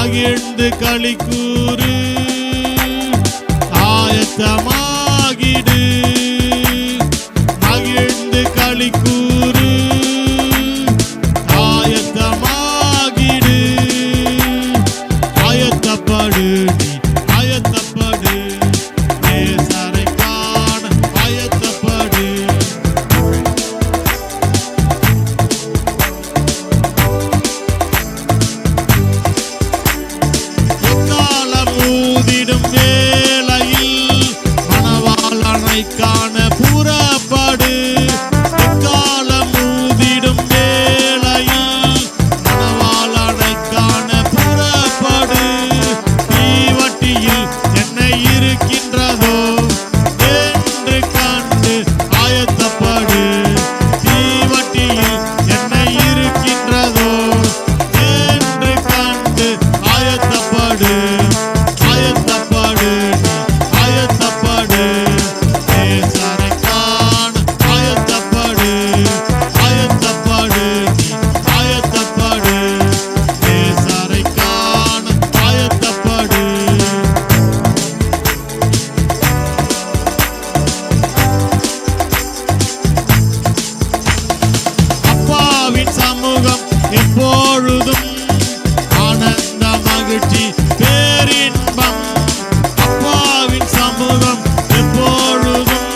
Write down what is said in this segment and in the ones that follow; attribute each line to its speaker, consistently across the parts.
Speaker 1: மகிழ்ந்து களி கூறு, ஆயத்தமாகிடு. மகிழ்ந்து களி கூறு, ஆயத்தமாகிடு. ஆயத்தப்படு, ஆயத்தப்படு, நேசரை காண ஆயத்தப்படு. எக்காலம் ஊதிடும் வேளையில் மணவாளனை காண புறப்படு. எக்காலம் ஊதிடும் வேளையில் மணவாளனை காண புறப்படு. தீவட்டியில் என்னை இருக்கின்றதோ என்று கண்டு ஆயத்தப்படு. தீவட்டியில் என்னை இருக்கின்றதோ என்று கண்டு ஆயத்தப்படு. ஆயத்தப்படு, ஆயத்தப்படு, நேசரை காண ஆயத்தப்படு. ஆயத்தப்படு, ஆயத்தப்படு, நேசரை காண ஆயத்தப்படு. அப்பாவின் சமூகம் எப்பொழுதும் ஆனந்த மகிழ்ச்சி பேரின்பம். அப்பாவின் சமூகம் எப்பொழுதும்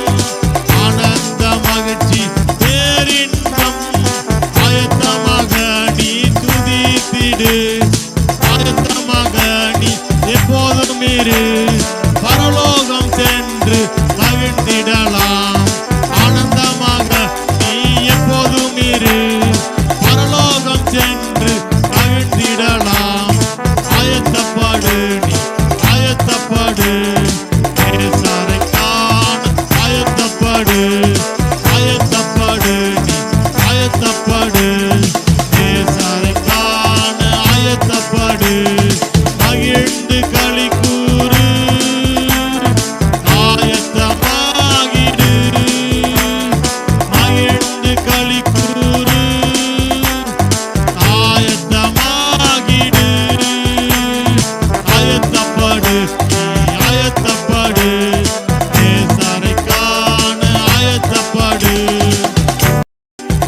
Speaker 1: ஆனந்த மகிழ்ச்சி பேரின்பம். ஆயத்தமாக நீ துதித்திடு, ஆயத்தமாக நீ எப்போதும் இரு. பரலோகம் சென்று மகிழ்ந்திடலாம், ஆனந்தமாக நீ எப்போதும் இரு. பரலோகம் சென்று மகிழ்ந்திடலாம். ஆயத்தப்படு, நீ ஆயத்தப்படு, நேசரை காண ஆயத்தப்படு. ஆயத்தப்படு, நீ ஆயத்தப்படு, நேசரை காண ஆயத்தப்படு. மகிழ்ந்து களி கூறு, ஆயத்தமாகிடு. மகிழ்ந்து களி கூறு, ஆயத்தமாகிடு. ஆயத்தப்படு, நீ ஆயத்தப்படு, நேசரை காண ஆயத்தப்படு.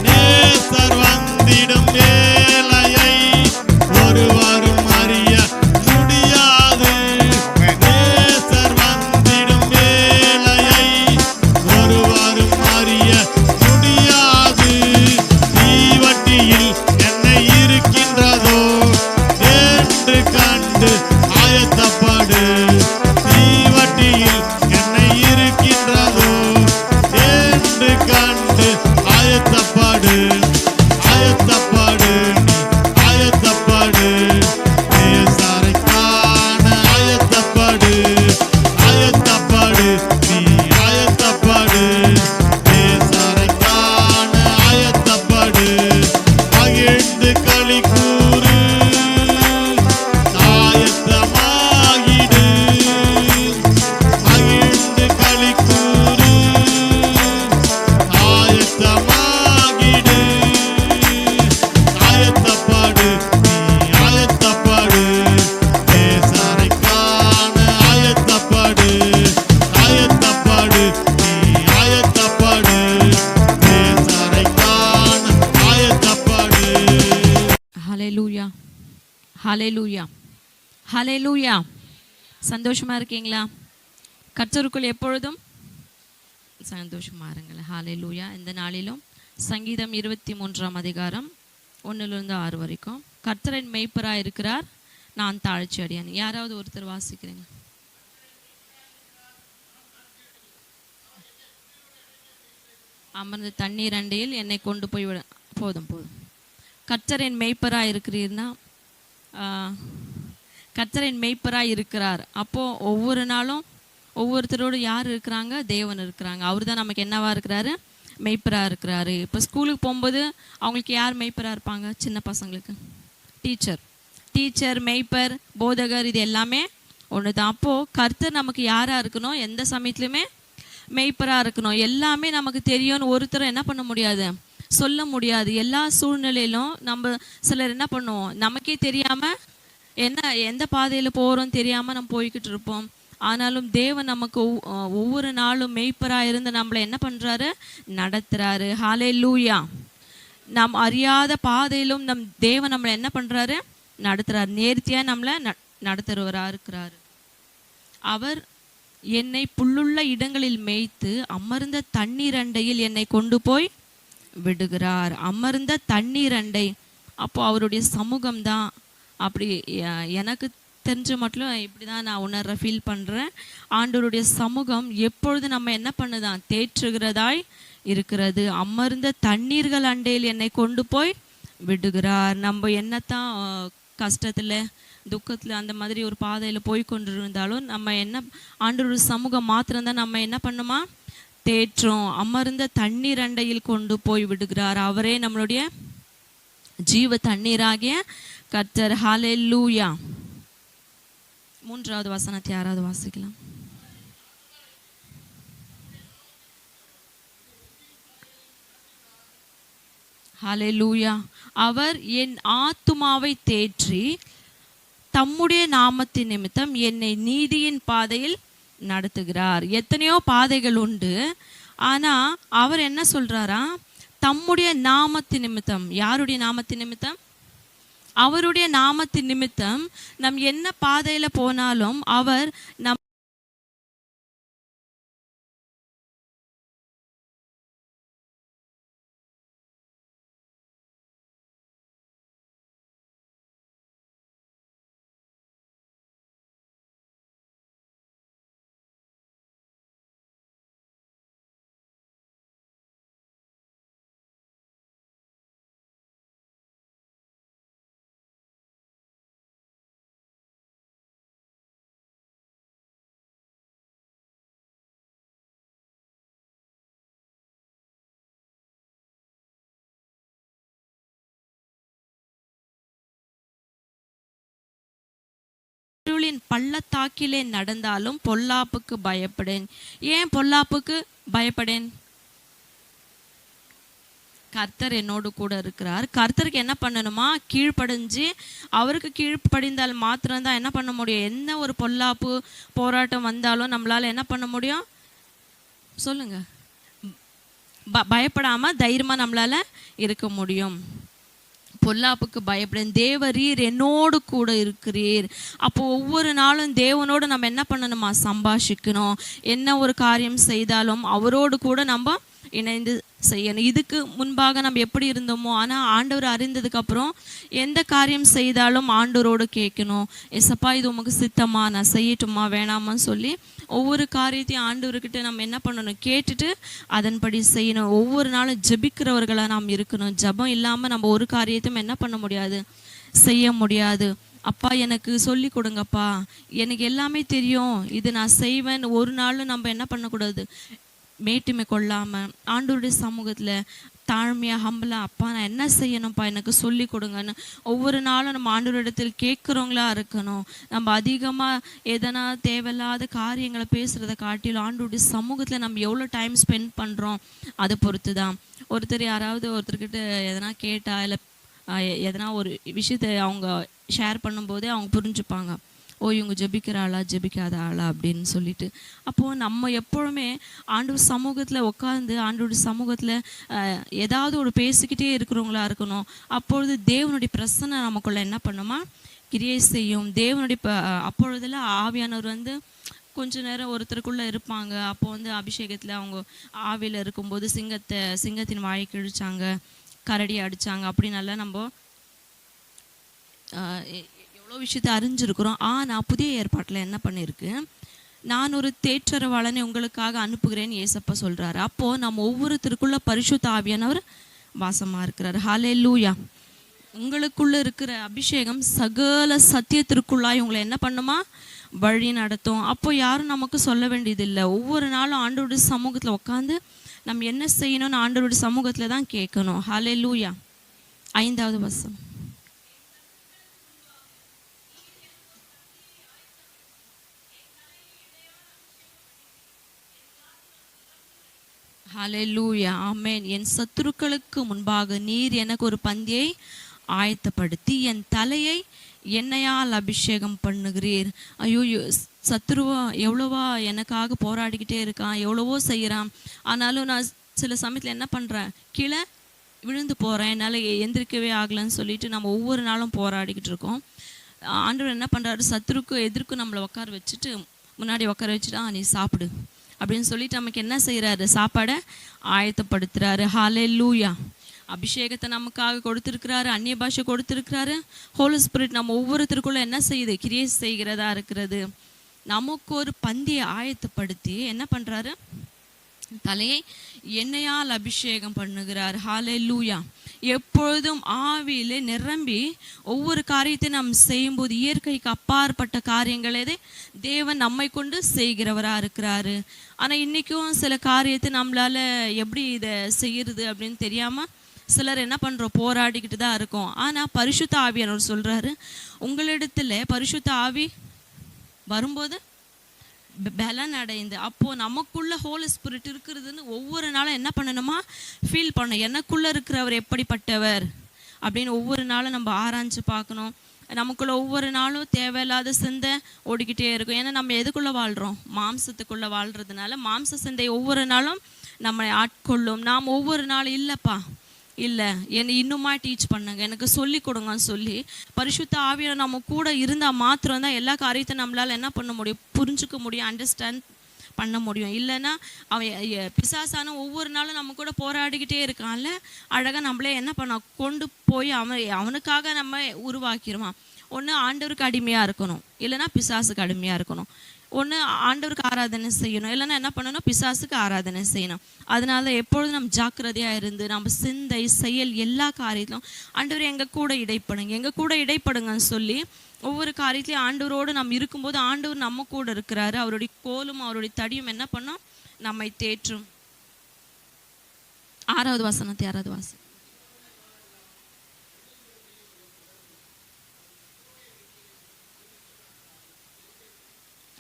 Speaker 1: நேசர் வந்திடும் வேளையை ஒருவரும் அறிய முடியாது. நேசர் வந்திடும் வேளையை ஒருவரும் அறிய முடியாது. தீவட்டியில் என்னை இருக்கின்றதோ என்று கண்டு ஆயத்தப்படு. தீவட்டியில் என்னை இருக்கின்றதோ என்று கண்டு ஆயத்தப்படு. ஆயத்தப்படு, நீ ஆயத்தப்படு, நேசரை காண ஆயத்தப்படு. ஆயத்தப்படு, நீ ஆயத்தப்படு, நேசரை காண ஆயத்தப்படு. மகிழ்ந்து களி கூறு, ஆயத்தமாகிடு. மகிழ்ந்து களி கூறு, ஆயத்தமாகிடு. ஆயத்தப்படு, நீ ஆயத்தப்படு, நேசரை காண ஆயத்தப்படு. ஆயத்தப்படு, நீ ஆயத்தப்படு, நேசரை காண ஆயத்தப்படு.
Speaker 2: ஹல்லேலூயா, ஹல்லேலூயா, ஹல்லேலூயா. சந்தோஷமா இருக்கீங்களா? கர்த்தருக்குள் எப்பொழுதும் சந்தோஷமா இருங்கள். ஹல்லேலூயா. இந்த நாளிலும் சங்கீதம் 23ஆம் அதிகாரம் 1-6 வரைக்கும். கர்த்தரின் மெய்ப்பராய் இருக்கிறார், நான் தாழ்ச்சி அடையேன். யாராவது ஒருத்தர் வாசிக்கிறீங்க? அமர்ந்த தண்ணீர் அண்டையில் என்னை கொண்டு போய் விட. போதும் போதும். கர்த்தரின் மெய்ப்பராய் இருக்கிறீர்னா, கர்த்தரின் மெய்ப்பராய் இருக்கிறார். அப்போது ஒவ்வொரு நாளும் ஒவ்வொருத்தரோடு யார் இருக்கிறாங்க? தேவன் இருக்கிறாங்க. அவர் தான் நமக்கு என்னவா இருக்கிறாரு? மெய்ப்பராக இருக்கிறாரு. இப்போ ஸ்கூலுக்கு போகும்போது அவங்களுக்கு யார் மெய்ப்பராக இருப்பாங்க? சின்ன பசங்களுக்கு டீச்சர், மெய்ப்பர், போதகர், இது எல்லாமே ஒன்று தான். அப்போது கர்த்தர் நமக்கு யாராக இருக்கணும்? எந்த சமயத்துலையுமே மெய்ப்பராக இருக்கணும். எல்லாமே நமக்கு தெரியும்னு ஒருத்தர் என்ன பண்ண முடியாது, சொல்ல முடியாது. எல்லா சூழ்நிலையிலும் நம்ம சிலர் என்ன பண்ணுவோம், நமக்கே தெரியாமல் எந்த பாதையில போறோம் தெரியாம நம்ம போய்கிட்டு இருப்போம். ஆனாலும் தேவன் நமக்கு ஒவ்வொரு நாளும் மெய்ப்பரா இருந்து நம்மளை என்ன பண்றாரு, நடத்துறாரு. ஹalleluya. நாம் அறியாத பாதையிலும் தேவன் நம்மளை என்ன பண்றாரு, நடத்துறாரு. நேர்த்தியா நம்மளை நடத்துறவரா இருக்கிறாரு. அவர் என்னை புல்லுள்ள இடங்களில் மேய்த்து அமர்ந்த தண்ணீர் அண்டையில் என்னை கொண்டு போய் விடுகிறார். அமர்ந்த தண்ணீர் அண்டை, அப்போ அவருடைய சமூகம் தான். அப்படி எனக்கு தெரிஞ்ச மட்டும் இப்படி தான் நான் உணர்ற, ஃபீல் பண்ணுறேன். ஆண்டவருடைய சமூகம் எப்பொழுது நம்ம என்ன பண்ணுதான், தேற்றுகிறதாய் இருக்கிறது. அமர்ந்த தண்ணீர்கள் அண்டையில் என்னை கொண்டு போய் விடுகிறார். நம்ம என்னத்தான் கஷ்டத்தில் துக்கத்தில் அந்த மாதிரி ஒரு பாதையில் போய் கொண்டு இருந்தாலும் நம்ம என்ன, ஆண்டவருடைய சமூகம் மாத்திரம்தான் நம்ம என்ன பண்ணுமா, தேற்றும். அமர்ந்த தண்ணீர் அண்டையில் கொண்டு போய் விடுகிறார். அவரே நம்மளுடைய ஜீவ தண்ணீராகிய கர்த்தர். ஹalleluya. 3வது வசனத்தை யாராவது வாசிக்கலாம்? ஹalleluya. அவர் என் ஆத்துமாவை தேற்றி தம்முடைய நாமத்தின் நிமித்தம் என்னை நீதியின் பாதையில் நடத்துகிறார். எத்தனையோ பாதைகள் உண்டு, ஆனா அவர் என்ன சொல்றாரா, தம்முடைய நாமத்தின் நிமித்தம். யாருடைய நாமத்தின் நிமித்தம்? அவருடைய நாமத்தின் நிமித்தம் நம் என்ன பாதையில போனாலும் அவர் நம் இருளின் பள்ளத்தாக்கிலே நடந்தாலும் பொல்லாப்புக்கு பயப்படேன். ஏன் பொல்லாப்புக்கு பயப்படேன்? கர்த்தர் என்னோடு கூட இருக்கிறார். கர்த்தருக்கு என்ன பண்ணணுமா, கீழ்ப்படிஞ்சு அவருக்கு கீழ்ப்படிந்தால் மாத்திரம்தான் என்ன பண்ண முடியும். என்ன ஒரு பொல்லாப்பு போராட்டம் வந்தாலும் நம்மளால என்ன பண்ண முடியும் சொல்லுங்க, பயப்படாம தைரியமா நம்மளால இருக்க முடியும். பொல்லாப்புக்கு பயப்படேன், தேவரீர் என்னோடு கூட இருக்கிறீர். அப்போ ஒவ்வொரு நாளும் தேவனோடு நம்ம என்ன பண்ணணுமா, சம்பாஷிக்கணும். என்ன ஒரு காரியம் செய்தாலும் அவரோடு கூட நம்ம இணைந்து செய்யணும். இதுக்கு முன்பாக நம்ம எப்படி இருந்தோமோ, ஆனால் ஆண்டவர் அறிந்ததுக்கு அப்புறம் எந்த காரியம் செய்தாலும் ஆண்டவரோடு கேட்கணும். எசப்பா இது உமக்கு சித்தமா, நான் செய்யட்டுமா வேணாமான்னு சொல்லி ஒவ்வொரு காரியத்தையும் ஆண்டவர்கிட்ட நம்ம என்ன பண்ணணும், கேட்டுட்டு அதன்படி செய்யணும். ஒவ்வொரு நாளும் ஜெபிக்கிறவர்களாக நாம் இருக்கணும். ஜெபம் இல்லாமல் நம்ம ஒரு காரியத்தையும் என்ன பண்ண முடியாது, செய்ய முடியாது. அப்பா எனக்கு சொல்லி கொடுங்கப்பா, எனக்கு எல்லாமே தெரியும், இது நான் செய்வேன். ஒரு நாளும் நம்ம என்ன பண்ணக்கூடாது, மேட்டுமை கொள்ளாமல் ஆண்டவருடைய சமூகத்தில் தாழ்மையாக ஹம்பலாக, அப்பா நான் என்ன செய்யணும்ப்பா எனக்கு சொல்லி கொடுங்கன்னு ஒவ்வொரு நாளும் நம்ம ஆண்டவரிடத்தில் கேட்குறவங்களா இருக்கணும். நம்ம அதிகமாக எதனா தேவையில்லாத காரியங்களை பேசுகிறத காட்டிலும் ஆண்டவருடைய சமூகத்தில் நம்ம எவ்வளோ டைம் ஸ்பெண்ட் பண்ணுறோம் அதை பொறுத்து தான். ஒருத்தர்கிட்ட எதனா கேட்டால் இல்லை எதனா ஒரு விஷயத்தை அவங்க ஷேர் பண்ணும்போதே அவங்க புரிஞ்சுப்பாங்க, ஓ இவங்க ஜெபிக்கிறாளா ஜெபிக்காத ஆளா அப்படின்னு சொல்லிட்டு. அப்போது நம்ம எப்பொழுதுமே ஆண்டவர் சமூகத்தில் உட்காந்து ஆண்டவருடைய சமூகத்தில் ஏதாவது ஒரு பேசிக்கிட்டே இருக்கிறவங்களா இருக்கணும். அப்பொழுது தேவனுடைய பிரசன்னை நமக்குள்ள என்ன பண்ணுமா, கிரியை செய்யும். தேவனுடைய அப்பொழுதெல்லாம் ஆவியானவர் கொஞ்ச நேரம் ஒருத்தருக்குள்ளே இருப்பாங்க. அப்போ அபிஷேகத்தில் அவங்க ஆவியில் இருக்கும்போது சிங்கத்தின் வாயை கிழிச்சாங்க, கரடி அடித்தாங்க, அப்படின்னால நம்ம எவ்வளோ விஷயத்தை அறிஞ்சிருக்கிறோம். ஆனால் புதிய ஏற்பாட்டில் என்ன பண்ணியிருக்கு, நான் ஒரு தேற்றரவாளனை உங்களுக்காக அனுப்புகிறேன் ஏசப்பா சொல்கிறாரு. அப்போது நம்ம ஒவ்வொருத்தருக்குள்ள பரிசுத்த ஆவியானவர் வாசமாக இருக்கிறார். ஹல்லேலூயா. உங்களுக்குள்ளே இருக்கிற அபிஷேகம் சகல சத்தியத்திற்குள்ளாய் உங்களை என்ன பண்ணுமா, வழி நடத்தும். அப்போ யாரும் நமக்கு சொல்ல வேண்டியதில்லை. ஒவ்வொரு நாளும் ஆண்டவருடைய சமூகத்தில் உட்காந்து நம்ம என்ன செய்யணும்னு ஆண்டவருடைய சமூகத்தில் தான் கேட்கணும். ஹல்லேலூயா. 5வது வசனம். ஹல்லேலூயா, ஆமென். என் சத்துருக்களுக்கு முன்பாக நீர் எனக்கு ஒரு பந்தியை ஆயத்தப்படுத்தி என் தலையை எண்ணெயால் அபிஷேகம் பண்ணுகிறீர். ஐயோ, சத்துருவா எவ்வளவா எனக்காக போராடிக்கிட்டே இருக்கான், எவ்வளவோ செய்கிறான். ஆனாலும் நான் சில சமயத்தில் என்ன பண்ணுறேன், கீழே விழுந்து போகிறேன், என்னால் எந்திரிக்கவே ஆகலைன்னு சொல்லிட்டு நம்ம ஒவ்வொரு நாளும் போராடிக்கிட்டு இருக்கோம். ஆண்டவர் என்ன பண்ணுறாரு, சத்துருக்கு எதிர்க்கும் நம்மளை உட்கார வச்சுட்டு முன்னாடி உட்கார வச்சுட்டா நீ சாப்பிடு அப்படின்னு சொல்லிட்டு நமக்கு என்ன செய்கிறாரு, சாப்பாடை ஆயத்தப்படுத்துகிறாரு. ஹல்லேலூயா. அபிஷேகத்தை நமக்காக கொடுத்துருக்கிறாரு, அந்நிய பாஷை கொடுத்துருக்கிறாரு. ஹோலி ஸ்பிரிட் நம்ம ஒவ்வொருத்தருக்குள்ள என்ன செய்யுது, கிரியை செய்கிறதா இருக்கிறது. நமக்கு ஒரு பந்தியை ஆயத்தப்படுத்தி என்ன பண்ணுறாரு, தலையை எண்ணெயால் அபிஷேகம் பண்ணுகிறார். ஹல்லேலூயா. எப்பொழுதும் ஆவியிலே நிரம்பி ஒவ்வொரு காரியத்தை நாம் செய்யும்போது இயற்கைக்கு அப்பாற்பட்ட காரியங்களே தேவன் நம்மை கொண்டு செய்கிறவராக இருக்கிறாரு. ஆனால் இன்றைக்கும் சில காரியத்தை நம்மளால் எப்படி இதை செய்கிறது அப்படின்னு தெரியாமல் சிலர் என்ன பண்ணுறோம், போராடிக்கிட்டு தான் இருக்கோம். ஆனால் பரிசுத்த ஆவியானவர் சொல்கிறாரு, உங்களிடத்துல பரிசுத்த ஆவி வரும்போது பலன் அடைந்து, அப்போது நமக்குள்ள ஹோலி ஸ்பிரிட் இருக்கிறதுன்னு ஒவ்வொரு நாளும் என்ன பண்ணணுமா, ஃபீல் பண்ணணும். எனக்குள்ளே இருக்கிறவர் எப்படிப்பட்டவர் அப்படின்னு ஒவ்வொரு நாளும் நம்ம ஆராய்ச்சி பார்க்கணும். நமக்குள்ள ஒவ்வொரு நாளும் தேவையில்லாத சிந்தை ஓடிக்கிட்டே இருக்கும். ஏன்னா நம்ம எதுக்குள்ளே வாழ்கிறோம், மாம்சத்துக்குள்ளே வாழ்கிறதுனால மாம்ச சிந்தை ஒவ்வொரு நாளும் நம்மளை ஆட்கொள்ளும். நாம் ஒவ்வொரு நாளும் இல்லைப்பா, இல்லை என்னை இன்னுமா டீச் பண்ணுங்க, எனக்கு சொல்லி கொடுங்கன்னு சொல்லி பரிசுத்த ஆவியானவர் நம்ம கூட இருந்தால் மாத்திரம்தான் எல்லா காரியத்தையும் நம்மளால் என்ன பண்ண முடியும், புரிஞ்சுக்க முடியும், அண்டர்ஸ்டாண்ட் பண்ண முடியும். இல்லைன்னா அவன் பிசாசான ஒவ்வொரு நாளும் நம்ம கூட போராடிக்கிட்டே இருக்கான்ல, அழகாக நம்மளே என்ன பண்ண கொண்டு போய் அவனுக்காக நம்ம உருவாக்கிடுவான். ஒன்று ஆண்டவருக்கு அடிமையாக இருக்கணும், இல்லைன்னா பிசாசுக்கு அடிமையாக இருக்கணும். ஒன்று ஆண்டவருக்கு ஆராதனை செய்யணும், இல்லைன்னா என்ன பண்ணணும், பிசாசுக்கு ஆராதனை செய்யணும். அதனால எப்பொழுதும் நம்ம ஜாக்கிரதையாக இருந்து நம்ம சிந்தை செயல் எல்லா காரியத்திலும் ஆண்டவர் எங்கள் கூட இடைப்படுங்க, எங்கள் கூட இடைப்படுங்கன்னு சொல்லி ஒவ்வொரு காரியத்திலையும் ஆண்டவரோடு நம்ம இருக்கும்போது ஆண்டவர் நம்ம கூட இருக்கிறாரு. அவருடைய கோலும் அவருடைய தடியும் என்ன பண்ணோம், நம்மை தேற்றும். 6வது வசனத்தை 6வது வாசம்.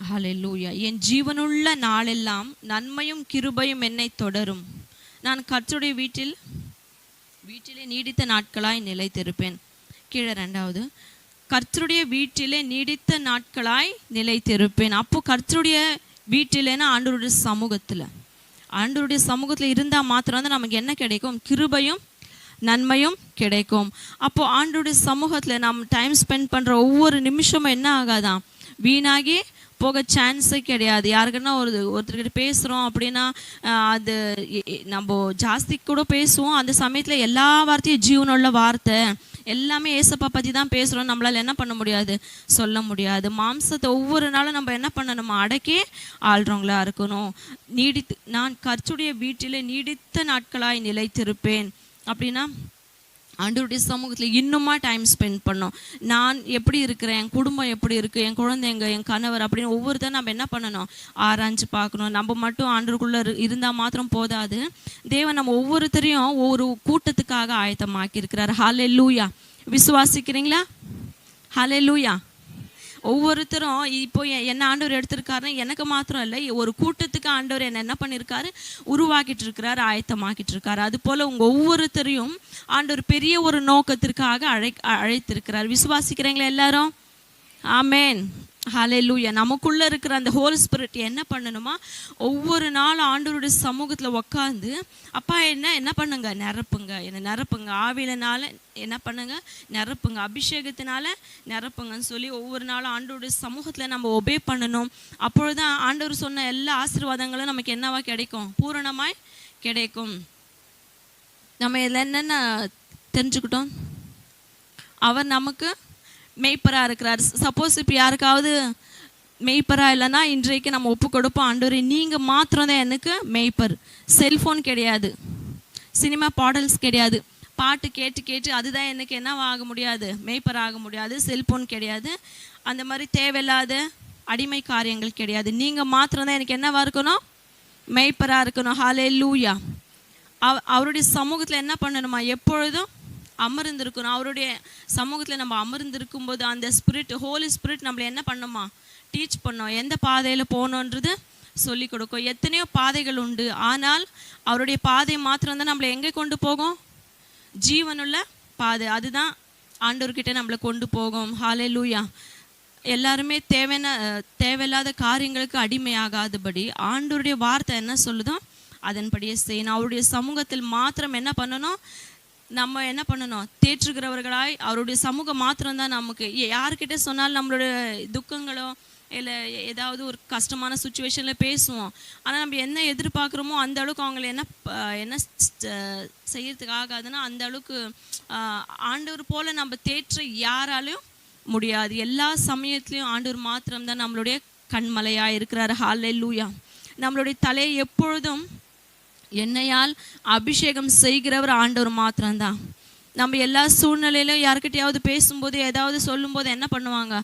Speaker 2: ஹல்லேலூயா. என் ஜீவனுள்ள நாளெல்லாம் நன்மையும் கிருபையும் என்னை தொடரும். நான் கர்த்தருடைய வீட்டிலே நீடித்த நாட்களாய் நிலைத்திருப்பேன். கீழே 2வது, கர்த்தருடைய வீட்டிலே நீடித்த நாட்களாய் நிலைத்திருப்பேன். அப்போ கர்த்தருடைய வீட்டிலேன்னா ஆண்டவருடைய சமூகத்தில் இருந்தால் மாத்திரம் தான் நமக்கு என்ன கிடைக்கும், கிருபையும் நன்மையும் கிடைக்கும். அப்போ ஆண்டவருடைய சமூகத்தில் நம்ம டைம் ஸ்பெண்ட் பண்ணுற ஒவ்வொரு நிமிஷமும் என்ன ஆகாதான், வீணாகி போக சான்ஸே கிடையாது. யாருக்குன்னா ஒருத்தர்கிட்ட பேசுகிறோம் அப்படின்னா அது நம்ம ஜாஸ்தி கூட பேசுவோம், அந்த சமயத்தில் எல்லா வார்த்தையும் ஜீவனுள்ள வார்த்தை எல்லாமே ஏசப்பா பற்றி தான் பேசுகிறோம், நம்மளால் என்ன பண்ண முடியாது, சொல்ல முடியாது. மாம்சத்தை ஒவ்வொரு நாளும் நம்ம என்ன பண்ணணுமா, அடக்கே ஆள்றவங்களா இருக்கணும். நான் கர்த்தருடைய வீட்டில் நீடித்த நாட்களாய் நிலைத்திருப்பேன் அப்படின்னா ஆண்டவருடைய சமூகத்தில் இன்னுமா டைம் ஸ்பெண்ட் பண்ணோம். நான் எப்படி இருக்கிறேன், என் குடும்பம் எப்படி இருக்குது, என் குழந்தைங்க, என் கணவர் அப்படின்னு ஒவ்வொருத்தரும் நம்ம என்ன பண்ணணும், ஆராய்ச்சி பார்க்கணும். நம்ம மட்டும் ஆண்டவருக்குள்ளே இருந்தால் மாத்திரம் போதாது, தேவன் நம்ம ஒவ்வொருத்தரையும் ஒவ்வொரு கூட்டத்துக்காக ஆயத்தமாக்கி இருக்கிறார். ஹல்லேலூயா. விசுவாசிக்கிறீங்களா? ஹல்லேலூயா. ஒவ்வொருத்தரும் இப்போ என்ன ஆண்டவர் எடுத்திருக்காருன்னா எனக்கு மாத்திரம் இல்லை, ஒரு கூட்டத்துக்கு ஆண்டவர் என்ன பண்ணியிருக்காரு, உருவாக்கிட்டு இருக்கிறாரு, ஆயத்தமாக்கிட்டு இருக்காரு. அது போல் உங்கள் ஒவ்வொருத்தரையும் ஆண்டவர் பெரிய ஒரு நோக்கத்திற்காக அழைத்திருக்கிறார். விசுவாசிக்கிறீங்களா எல்லாரும்? ஆமேன். ஹல்லேலூயா. நமக்குள்ளே இருக்கிற அந்த ஹோலி ஸ்பிரிட் என்ன பண்ணணுமா, ஒவ்வொரு நாளும் ஆண்டவருடைய சமூகத்தில் உட்காந்து அப்பா என்ன பண்ணுங்க, நிரப்புங்க, என்னை நிரப்புங்க, ஆவியினால என்ன பண்ணுங்க, நிரப்புங்க, அபிஷேகத்தினால நிரப்புங்கன்னு சொல்லி ஒவ்வொரு நாளும் ஆண்டவருடைய சமூகத்தில் நம்ம ஒபே பண்ணணும். அப்பொழுதுதான் ஆண்டவர் சொன்ன எல்லா ஆசீர்வாதங்களும் நமக்கு என்னவா கிடைக்கும், பூரணமாய் கிடைக்கும். நம்ம இதில் என்னென்ன தெரிஞ்சுக்கிட்டோம், அவர் நமக்கு மெய்ப்பராக இருக்கிறார். சப்போஸ் இப்போ யாருக்காவது மெய்ப்பராக இல்லைன்னா இன்றைக்கு நம்ம ஒப்பு கொடுப்போம், ஆண்டவரே நீங்கள் மாத்திரம் தான் எனக்கு மெய்ப்பர். செல்ஃபோன் கிடையாது, சினிமா பாடல்ஸ் கிடையாது, பாட்டு கேட்டு கேட்டு அதுதான் எனக்கு என்னவா ஆக முடியாது, மெய்ப்பர் ஆக முடியாது. செல்ஃபோன் கிடையாது, அந்த மாதிரி தேவையில்லாத அடிமை காரியங்கள் கிடையாது. நீங்கள் மாத்திரம் தான் எனக்கு என்னவா இருக்கணும், மெய்ப்பராக இருக்கணும். ஹல்லேலூயா. அவருடைய சமூகத்தில் என்ன பண்ணணுமா, எப்பொழுதும் அமர்ந்திருக்கணும். அவருடைய சமூகத்தில் நம்ம அமர்ந்திருக்கும் போது அந்த ஸ்பிரிட், ஹோலி ஸ்பிரிட் நம்மளை என்ன பண்ணுமா, டீச் பண்ணோம், எந்த பாதையில் போகணுன்றது சொல்லி கொடுக்கும். எத்தனையோ பாதைகள் உண்டு, ஆனால் அவருடைய பாதை மாத்திரம் தான் நம்மளை எங்கே கொண்டு போகும், ஜீவனுள்ள பாதை. அதுதான் ஆண்டவர்கிட்ட நம்மளை கொண்டு போகும். ஹல்லேலூயா. எல்லாருமே தேவையில்லாத காரியங்களுக்கு அடிமையாகாதபடி ஆண்டவருடைய வார்த்தை என்ன சொல்லுதோ அதன்படியே செய்யணும். அவருடைய சமூகத்தில் மாத்திரம் என்ன பண்ணணும், நம்ம என்ன பண்ணணும், தேற்றுகிறவர்களாய் அவருடைய சமூகம் மாத்திரம்தான் நமக்கு. யாருக்கிட்ட சொன்னாலும் நம்மளோட துக்கங்களோ இல்லை ஏதாவது ஒரு கஷ்டமான சுச்சுவேஷனில் பேசுவோம். ஆனால் நம்ம என்ன எதிர்பார்க்குறோமோ அந்த அளவுக்கு அவங்கள என்ன செய்யறதுக்கு ஆகாதுன்னா அந்த அளவுக்கு ஆண்டவர் போல் நம்ம தேற்ற யாராலையும் முடியாது. எல்லா சமயத்துலேயும் ஆண்டவர் மாத்திரம்தான் நம்மளுடைய கண்மலையாக இருக்கிறார். ஹல்லேலூயா. நம்மளுடைய தலையை எப்பொழுதும் எண்ணெயால் அபிஷேகம் செய்கிறவர் ஆண்டவர் மாத்திரம்தான். நம்ம எல்லா சூழ்நிலையிலும் யாருக்கிட்டையாவது பேசும்போது ஏதாவது சொல்லும்போது என்ன பண்ணுவாங்க,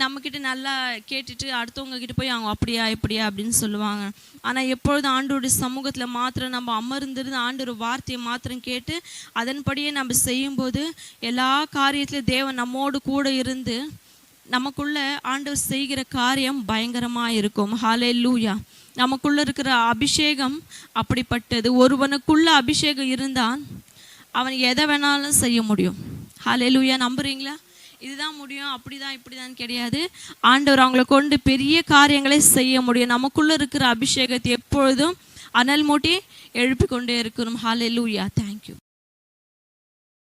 Speaker 2: நம்மக்கிட்ட நல்லா கேட்டுட்டு அடுத்தவங்க கிட்ட போய் அவங்க அப்படியா இப்படியா அப்படின்னு சொல்லுவாங்க. ஆனால் எப்பொழுதும் ஆண்டவருடைய சமூகத்தில் மாத்திரம் நம்ம அமர்ந்திருந்து ஆண்டவர் வார்த்தையை மாத்திரம் கேட்டு அதன்படியே நம்ம செய்யும்போது எல்லா காரியத்திலும் தேவன் நம்மோடு கூட இருந்து நமக்குள்ள ஆண்டவர் செய்கிற காரியம் பயங்கரமாக இருக்கும். ஹல்லேலூயா. நமக்குள்ள இருக்கிற அபிஷேகம் அப்படிப்பட்டது. ஒருவனுக்குள்ள அபிஷேகம் இருந்தால் அவன் எதை வேணாலும் செய்ய முடியும். ஹல்லேலூயா. நம்புறீங்களா? இதுதான் முடியும் அப்படிதான் இப்படிதான் கிடையாது. ஆண்டவர் அவங்கள கொண்டு பெரிய காரியங்களை செய்ய முடியும். நமக்குள்ள இருக்கிற அபிஷேகத்தை எப்பொழுதும் அனல் மூட்டி எழுப்பி கொண்டே இருக்கிறோம். ஹல்லேலூயா.